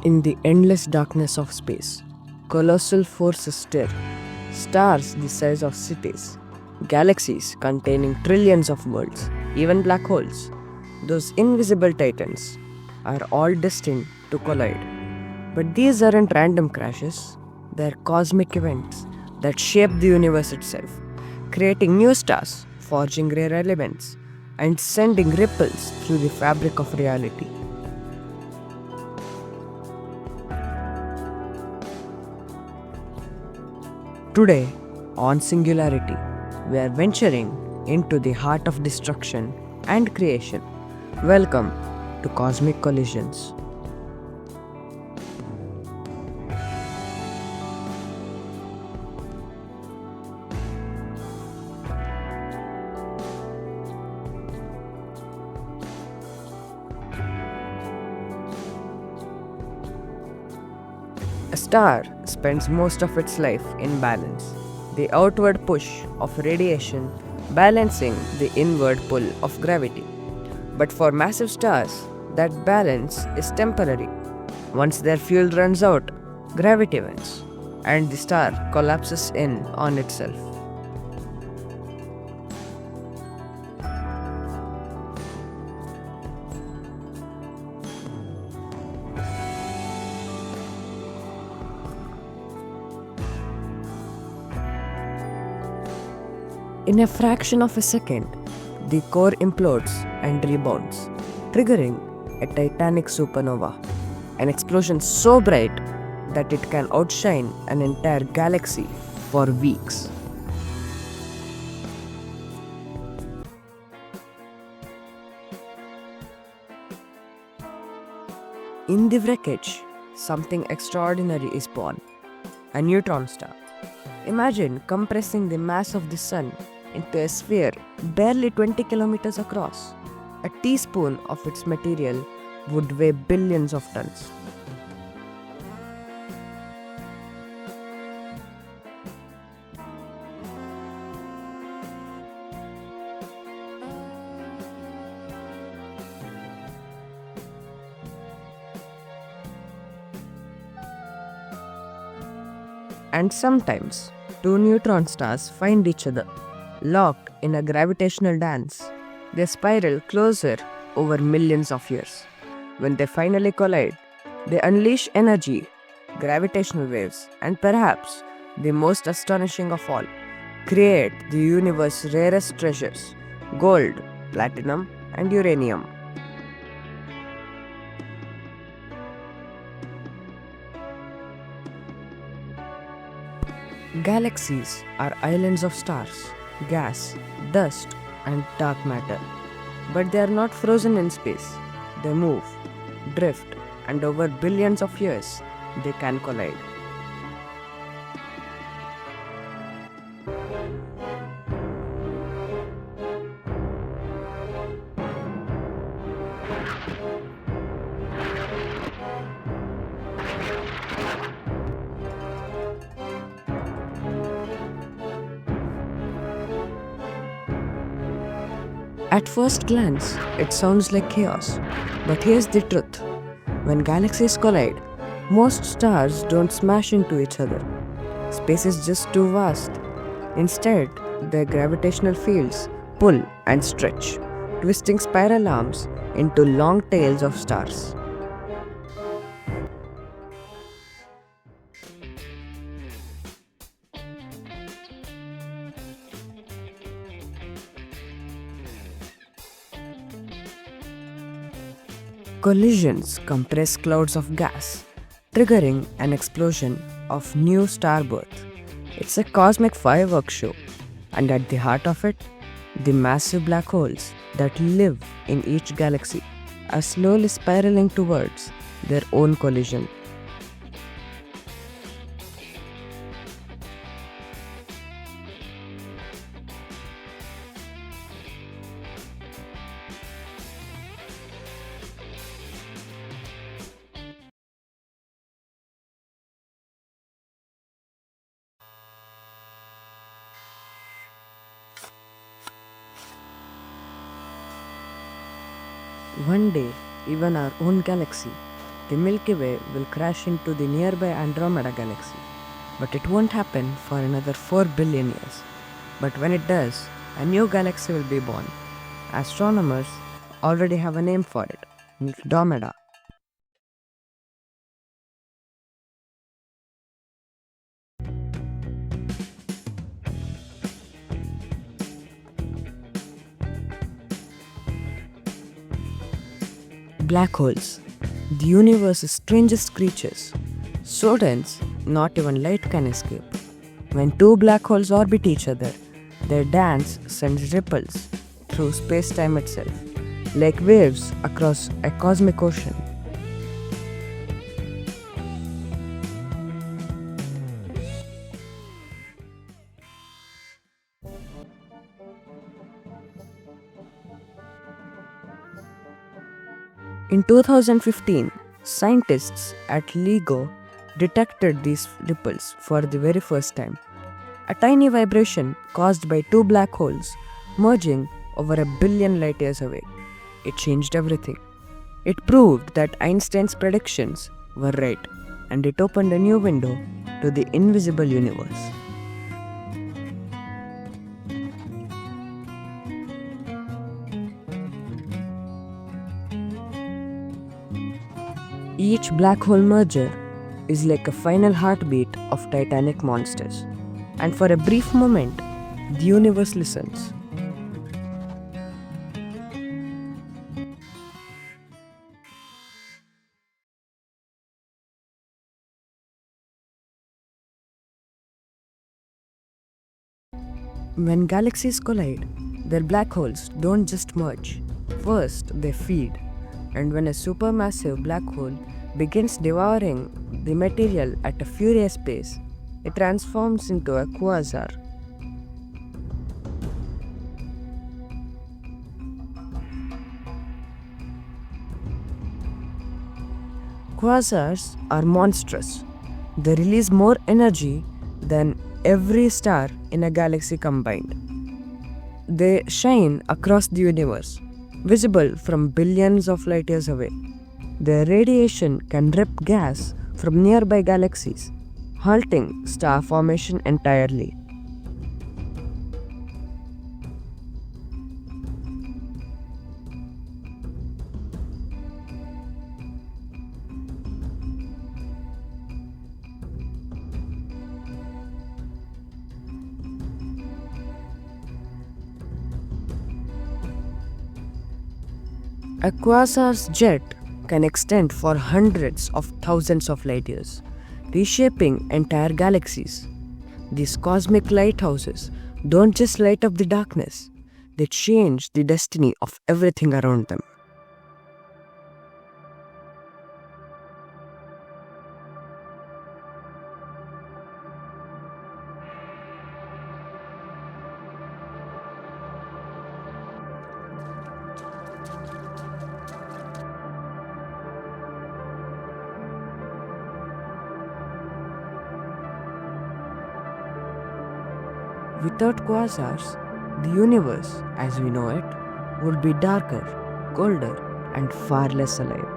In the endless darkness of space, colossal forces stir. Stars the size of cities, galaxies containing trillions of worlds, even black holes. Those invisible titans are all destined to collide. But these aren't random crashes, they're cosmic events that shape the universe itself, creating new stars, forging rare elements, and sending ripples through the fabric of reality. Today, on Singularity, we are venturing into the heart of destruction and creation. Welcome to Cosmic Collisions. A star spends most of its life in balance, the outward push of radiation balancing the inward pull of gravity. But for massive stars, that balance is temporary. Once their fuel runs out, gravity wins, and the star collapses in on itself. In a fraction of a second, the core implodes and rebounds, triggering a titanic supernova, an explosion so bright that it can outshine an entire galaxy for weeks. In the wreckage, something extraordinary is born, a neutron star. Imagine compressing the mass of the sun into a sphere barely 20 kilometers across. A teaspoon of its material would weigh billions of tons. And sometimes, two neutron stars find each other, locked in a gravitational dance. They spiral closer over millions of years. When they finally collide, they unleash energy, gravitational waves, and perhaps the most astonishing of all, create the universe's rarest treasures: gold, platinum, and uranium. Galaxies are islands of stars, gas, dust, and dark matter. But they are not frozen in space. They move, drift, and over billions of years, they can collide. At first glance, it sounds like chaos. But here's the truth. When galaxies collide, most stars don't smash into each other. Space is just too vast. Instead, their gravitational fields pull and stretch, twisting spiral arms into long tails of stars. Collisions compress clouds of gas, triggering an explosion of new star birth. It's a cosmic fireworks show, and at the heart of it, the massive black holes that live in each galaxy are slowly spiraling towards their own collision. One day, even our own galaxy the Milky Way will crash into the nearby Andromeda galaxy. But it won't happen for another 4 billion years. But when it does, a new galaxy will be born. Astronomers already have a name for it, Andromeda. Black holes, the universe's strangest creatures. So dense, not even light can escape. When two black holes orbit each other, their dance sends ripples through space-time itself, like waves across a cosmic ocean. In 2015, scientists at LIGO detected these ripples for the very first time. A tiny vibration caused by two black holes merging over a billion light years away. It changed everything. It proved that Einstein's predictions were right, and it opened a new window to the invisible universe. Each black hole merger is like a final heartbeat of titanic monsters. And for a brief moment, the universe listens. When galaxies collide, their black holes don't just merge. First, they feed. And when a supermassive black hole begins devouring the material at a furious pace, it transforms into a quasar. Quasars are monstrous. They release more energy than every star in a galaxy combined. They shine across the universe, visible from billions of light years away. Their radiation can rip gas from nearby galaxies, halting star formation entirely. A quasar's jet can extend for hundreds of thousands of light years, reshaping entire galaxies. These cosmic lighthouses don't just light up the darkness, they change the destiny of everything around them. Without quasars, the universe, as we know it, would be darker, colder, and far less alive.